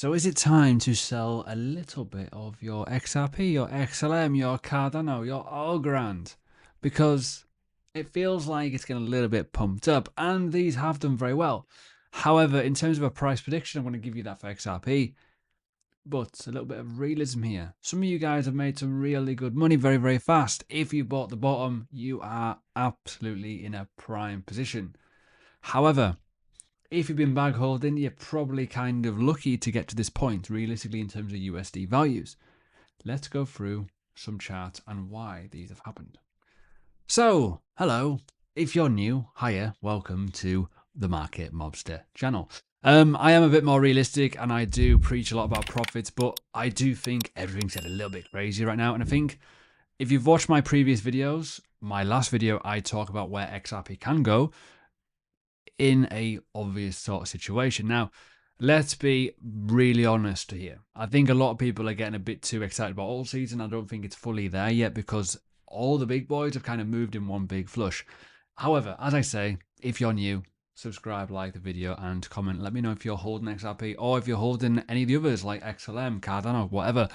So is it time to sell a little bit of your XRP, your XLM, your Cardano, your Algorand? Because it feels like it's getting a little bit pumped up, and these have done very well. However, in terms of a price prediction, I'm going to give you that for XRP, but a little bit of realism here. Some of you guys have made some really good money very, very fast. If you bought the bottom, you are absolutely in a prime position. However, if you've been bag holding, you're probably kind of lucky to get to this point, realistically, in terms of USD values. Let's go through some charts and why these have happened. So, hello. If you're new, hiya, welcome to the Market Mobster channel. I am a bit more realistic and I do preach a lot about profits, but I do think everything's getting a little bit crazy right now. And I think if you've watched my previous videos, my last video, I talk about where XRP can go in a obvious sort of situation. Now, let's be really honest here. I think a lot of people are getting a bit too excited about alt season. I don't think it's fully there yet because all the big boys have kind of moved in one big flush. However, as I say, if you're new, subscribe, like the video, and comment. Let me know if you're holding XRP or if you're holding any of the others like XLM, Cardano, whatever.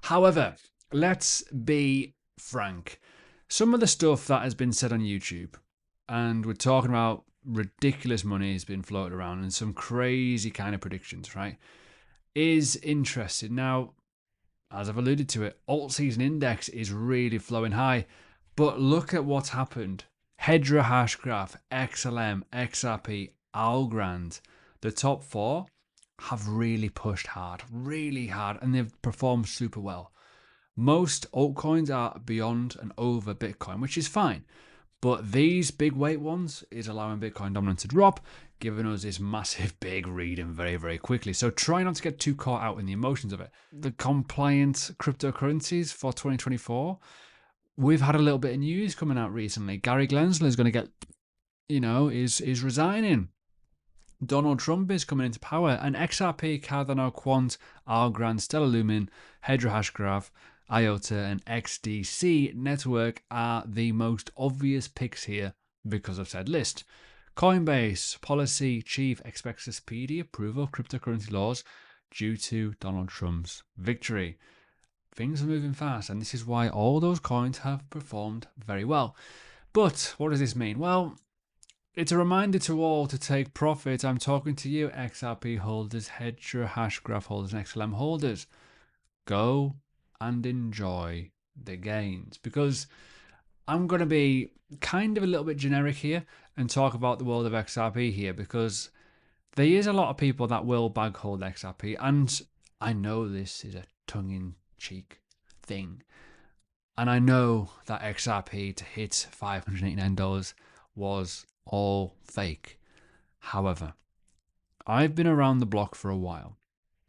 However, let's be frank. Some of the stuff that has been said on YouTube, and we're talking about ridiculous money has been floated around and some crazy kind of predictions, right, is interesting. Now, as I've alluded to it, alt season index is really flowing high, but look at what's happened. Hedra hash graph, XLM, XRP, Algorand, the top four have really pushed hard, really hard, and they've performed super well. Most altcoins are beyond and over Bitcoin, which is fine. But these big weight ones is allowing Bitcoin dominance to drop, giving us this massive big reading very, very quickly. So try not to get too caught out in the emotions of it. The compliant cryptocurrencies for 2024, we've had a little bit of news coming out recently. Gary Gensler is going to get, is resigning. Donald Trump is coming into power, and XRP, Cardano, Quant, Algorand, Stellar Lumen, Hedra Hashgraph, IOTA, and XDC network are the most obvious picks here because of said list. Coinbase policy chief expects a speedy approval of cryptocurrency laws due to Donald Trump's victory. Things are moving fast, and this is why all those coins have performed very well. But what does this mean? Well, it's a reminder to all to take profit. I'm talking to you, XRP holders, Hedra Hashgraph holders, and XLM holders. Go and enjoy the gains, because I'm going to be kind of a little bit generic here and talk about the world of XRP here, because there is a lot of people that will bag hold XRP, and I know this is a tongue-in-cheek thing, and I know that XRP to hit $589 was all fake. However, I've been around the block for a while.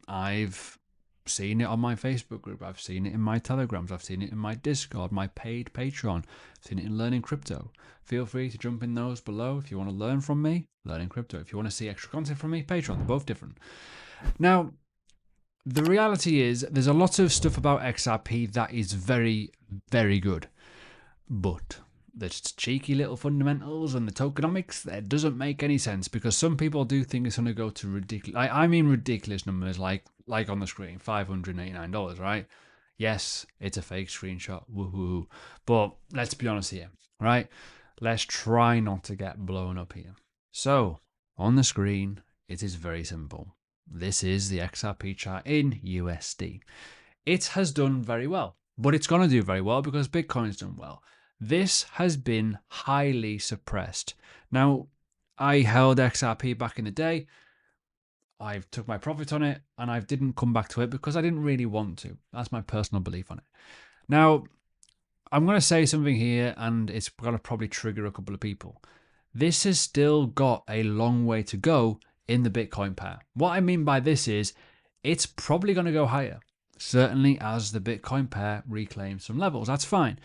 I've seen it on my Facebook group, I've seen it in my Telegrams, I've seen it in my Discord, my paid Patreon, I've seen it in Learning Crypto. Feel free to jump in those below if you want to learn from me, Learning Crypto. If you want to see extra content from me, Patreon. They're both different. Now, the reality is there's a lot of stuff about XRP that is very, very good, but the cheeky little fundamentals and the tokenomics, that doesn't make any sense, because some people do think it's going to go to ridiculous, I mean ridiculous numbers, like on the screen, $589, right? Yes, it's a fake screenshot, woohoo. But let's be honest here, right? Let's try not to get blown up here. So, on the screen, it is very simple. This is the XRP chart in USD. It has done very well, but it's going to do very well because Bitcoin's done well. This has been highly suppressed. Now, I held XRP back in the day. I took my profit on it and I didn't come back to it because I didn't really want to. That's my personal belief on it. Now, I'm going to say something here and it's going to probably trigger a couple of people. This has still got a long way to go in the Bitcoin pair. What I mean by this is it's probably going to go higher, certainly as the Bitcoin pair reclaims some levels. That's fine.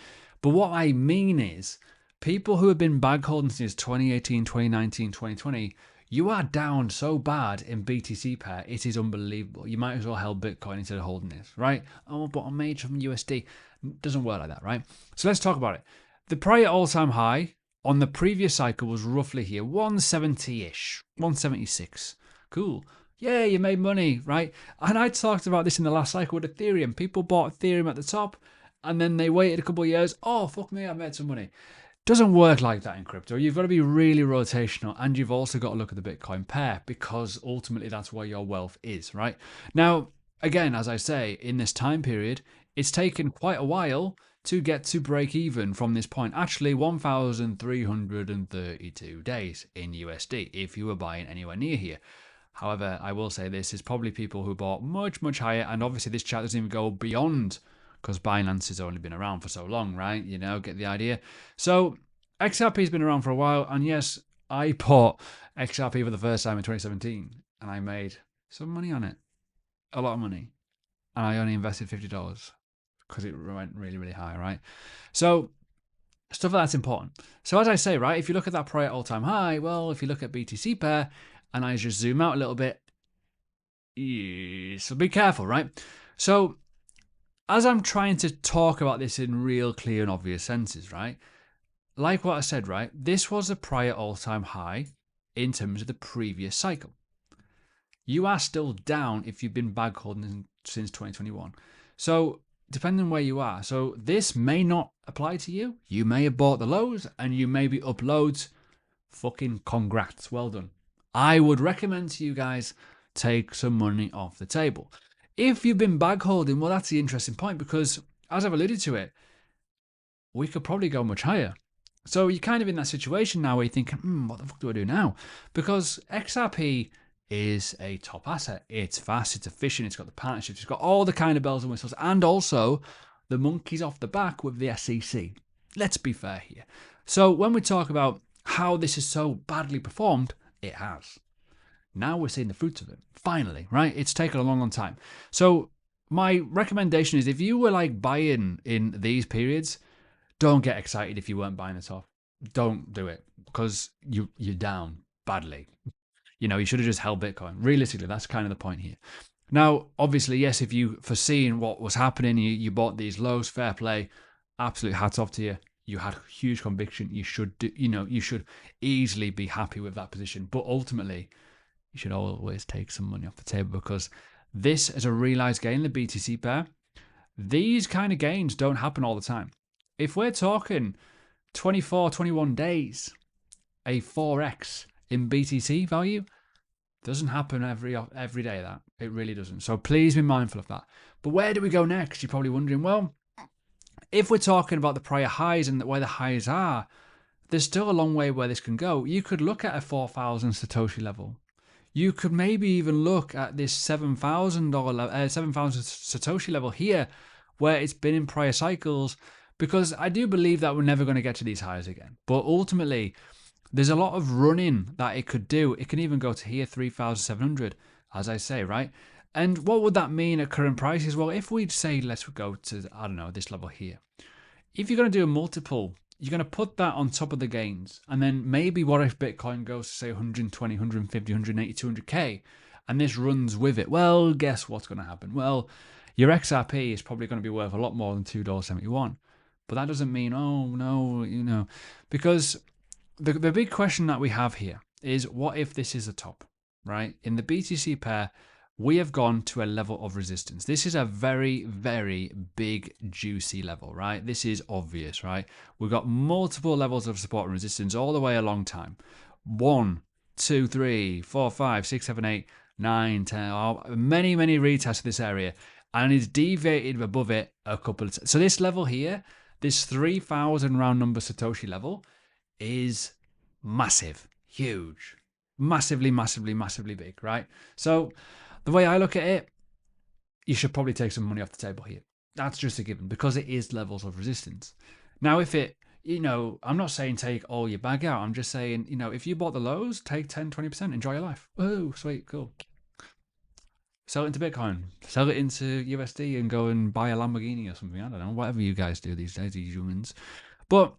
But what I mean is people who have been bag holding since 2018, 2019, 2020, you are down so bad in BTC pair, it is unbelievable. You might as well hold Bitcoin instead of holding this, right? Oh, but I made from USD. Doesn't work like that, right? So let's talk about it. The prior all-time high on the previous cycle was roughly here, 170-ish, 176. Cool. Yeah, you made money, right? And I talked about this in the last cycle with Ethereum. People bought Ethereum at the top and then they waited a couple of years. Oh, fuck me, I made some money. Doesn't work like that in crypto. You've got to be really rotational, and you've also got to look at the Bitcoin pair, because ultimately that's where your wealth is, right? Now, again, as I say, in this time period, it's taken quite a while to get to break even from this point. Actually, 1,332 days in USD if you were buying anywhere near here. However, I will say this is probably people who bought much, much higher, and obviously this chart doesn't even go beyond, because Binance has only been around for so long, right? You know, get the idea. So XRP's been around for a while, and yes, I bought XRP for the first time in 2017, and I made some money on it, a lot of money, and I only invested $50 because it went really, really high, right? So stuff like that's important. So as I say, right, if you look at that prior all-time high, well, if you look at BTC pair, and I just zoom out a little bit, so be careful, right? So as I'm trying to talk about this in real clear and obvious senses, right? Like what I said, right? This was a prior all-time high in terms of the previous cycle. You are still down if you've been bag holding since 2021. So depending on where you are, so this may not apply to you. You may have bought the lows and you may be up loads. Fucking congrats, well done. I would recommend to you guys, take some money off the table. If you've been bag holding, well, that's the interesting point, because as I've alluded to it, we could probably go much higher. So you're kind of in that situation now where you're thinking, what the fuck do I do now? Because XRP is a top asset. It's fast, it's efficient, it's got the partnerships, it's got all the kind of bells and whistles, and also the monkeys off the back with the SEC. Let's be fair here. So when we talk about how this is so badly performed, it has. Now we're seeing the fruits of it. Finally, right? It's taken a long, long time. So my recommendation is, if you were like buying in these periods, don't get excited if you weren't buying the top. Don't do it, because you're down badly. You know, you should have just held Bitcoin. Realistically, that's kind of the point here. Now, obviously, yes, if you foreseen what was happening, you bought these lows, fair play, absolute hats off to you. You had huge conviction. You should do, you should easily be happy with that position. But ultimately, you should always take some money off the table, because this is a realized gain, the BTC pair. These kind of gains don't happen all the time. If we're talking 24, 21 days, a 4x in BTC value doesn't happen every day. That it really doesn't. So please be mindful of that. But where do we go next? You're probably wondering. Well, if we're talking about the prior highs and where the highs are, there's still a long way where this can go. You could look at a 4,000 Satoshi level. You could maybe even look at this $7,000 7,000 Satoshi level here, where it's been in prior cycles, because I do believe that we're never going to get to these highs again. But ultimately, there's a lot of running that it could do. It can even go to here, 3,700, as I say, right? And what would that mean at current prices? Well, if we'd say, let's go to, I don't know, this level here. If you're going to do a multiple, you're going to put that on top of the gains. And then maybe what if Bitcoin goes to say 120, 150, 180, 200K, and this runs with it? Well, guess what's going to happen? Well, your XRP is probably going to be worth a lot more than $2.71. But that doesn't mean, oh, no, because the big question that we have here is, what if this is a top, right? In the BTC pair, we have gone to a level of resistance. This is a very, very big, juicy level, right? This is obvious, right? We've got multiple levels of support and resistance all the way a long time. 1, 2, 3, 4, 5, 6, 7, 8, 9, 10, many, many retests of this area. And it's deviated above it a couple of times. So this level here, this 3,000 round number Satoshi level, is massive, huge, massively, massively, massively big, right? So the way I look at it, you should probably take some money off the table here. That's just a given, because it is levels of resistance. Now, if it, I'm not saying take all your bag out. I'm just saying, if you bought the lows, take 10, 20%, enjoy your life. Oh, sweet, cool. Sell it into Bitcoin, sell it into USD, and go and buy a Lamborghini or something. I don't know, whatever you guys do these days, these humans. But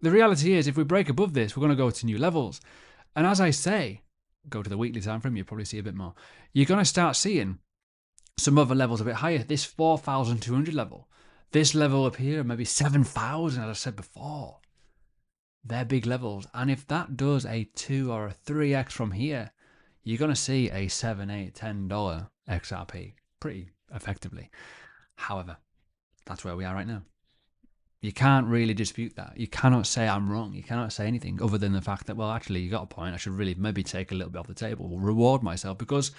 the reality is, if we break above this, we're going to go to new levels. And as I say, go to the weekly time frame, you'll probably see a bit more. You're going to start seeing some other levels a bit higher. This 4,200 level, this level up here, maybe 7,000, as I said before. They're big levels. And if that does a 2 or a 3x from here, you're going to see a $7, $8, $10 XRP pretty effectively. However, that's where we are right now. You can't really dispute that. You cannot say I'm wrong. You cannot say anything other than the fact that, well, actually, you got a point. I should really maybe take a little bit off the table, reward myself. Because,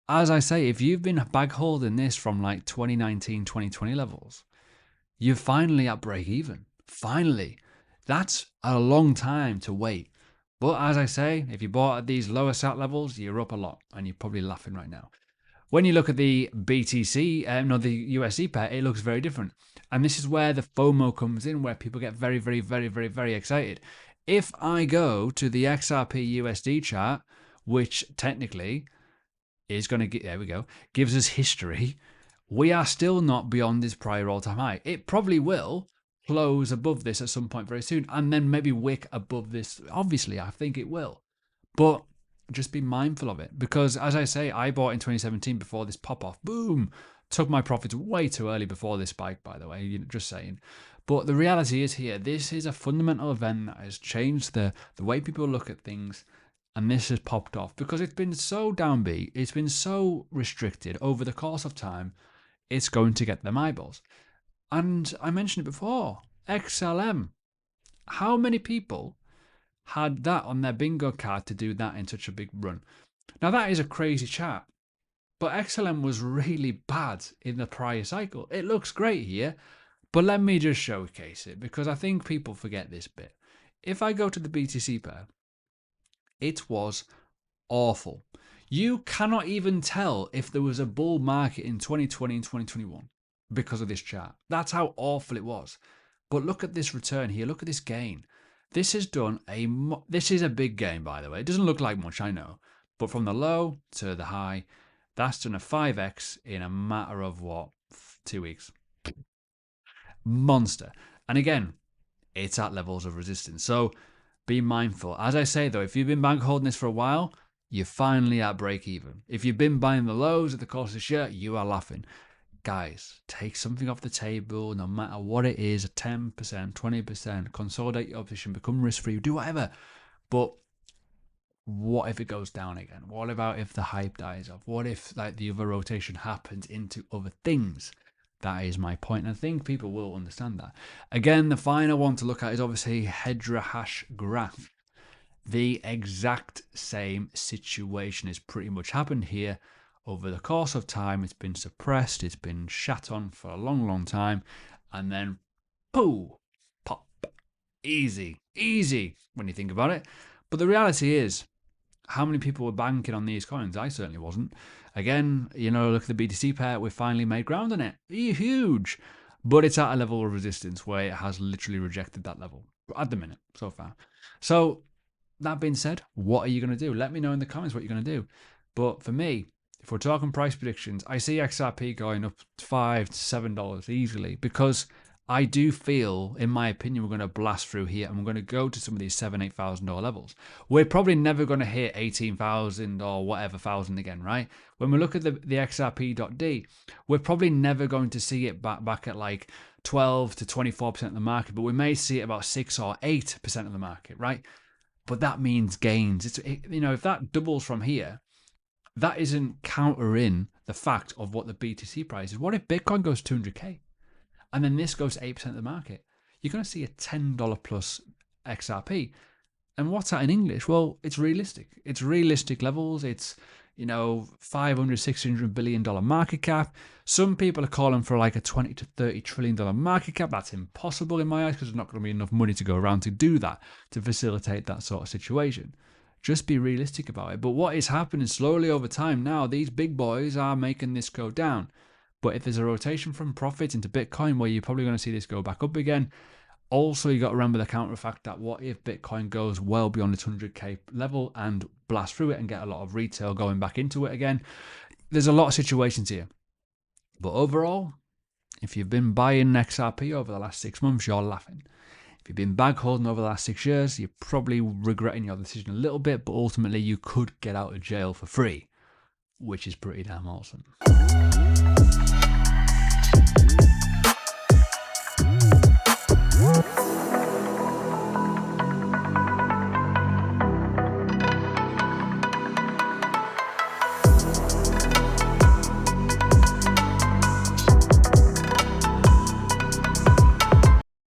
as I say, if you've been bag holding this from like 2019, 2020 levels, you're finally at break even. Finally. That's a long time to wait. But as I say, if you bought at these lower sat levels, you're up a lot, and you're probably laughing right now. When you look at the BTC, the USD pair, it looks very different. And this is where the FOMO comes in, where people get very, very, very, very, very excited. If I go to the XRP USD chart, which technically is going to get, there we go, gives us history, we are still not beyond this prior all-time high. It probably will close above this at some point very soon, and then maybe wick above this. Obviously, I think it will. But just be mindful of it, because as I say, I bought in 2017 before this pop-off. Boom! Took my profits way too early before this spike, by the way, just saying. But the reality is here, this is a fundamental event that has changed the way people look at things, and this has popped off because it's been so downbeat, it's been so restricted over the course of time, it's going to get them eyeballs. And I mentioned it before, XLM. How many people had that on their bingo card to do that in such a big run? Now that is a crazy chart, but XLM was really bad in the prior cycle. It looks great here, but let me just showcase it because I think people forget this bit. If I go to the BTC pair, it was awful. You cannot even tell if there was a bull market in 2020 and 2021 because of this chart. That's how awful it was. But look at this return here. Look at this gain. This has done this is a big gain, by the way. It doesn't look like much, I know. But from the low to the high, that's done a 5x in a matter of, 2 weeks. Monster. And again, it's at levels of resistance. So be mindful. As I say, though, if you've been bank holding this for a while, you're finally at break even. If you've been buying the lows at the course of this year, you are laughing. Guys, take something off the table, no matter what it is, 10%, 20%, consolidate your position, become risk-free, do whatever. But what if it goes down again? What about if the hype dies off? What if like the other rotation happens into other things? That is my point, and I think people will understand that. Again, the final one to look at is obviously Hedra hash graph. The exact same situation has pretty much happened here. Over the course of time, it's been suppressed, it's been shat on for a long, long time, and then, pooh, pop. Easy when you think about it. But the reality is, how many people were banking on these coins? I certainly wasn't. Again, look at the BTC pair, we've finally made ground on it. Huge. But it's at a level of resistance where it has literally rejected that level at the minute so far. So, that being said, what are you going to do? Let me know in the comments what you're going to do. But for me, if we're talking price predictions, I see XRP going up $5 to $7 easily because I do feel, in my opinion, we're going to blast through here and we're going to go to some of these $7,000, $8,000 levels. We're probably never going to hit 18,000 or whatever thousand again, right? When we look at the XRP.D, we're probably never going to see it back at like 12 to 24% of the market, but we may see it about 6 or 8% of the market, right? But that means gains. If that doubles from here, that isn't countering the fact of what the BTC price is. What if Bitcoin goes 200k and then this goes 8% of the market? You're going to see a $10 plus XRP. And what's that in English? Well, it's realistic. It's realistic levels. It's, $500, $600 billion market cap. Some people are calling for like a $20 to $30 trillion market cap. That's impossible in my eyes because there's not going to be enough money to go around to do that, to facilitate that sort of situation. Just be realistic about it. But what is happening slowly over time now, these big boys are making this go down. But if there's a rotation from profits into Bitcoin, where you're probably going to see this go back up again, also you got to remember the counter fact that what if Bitcoin goes well beyond its 100k level and blast through it and get a lot of retail going back into it again? There's a lot of situations here. But overall, if you've been buying XRP over the last 6 months, you're laughing. If you've been bag holding over the last 6 years, you're probably regretting your decision a little bit, but ultimately you could get out of jail for free, which is pretty damn awesome.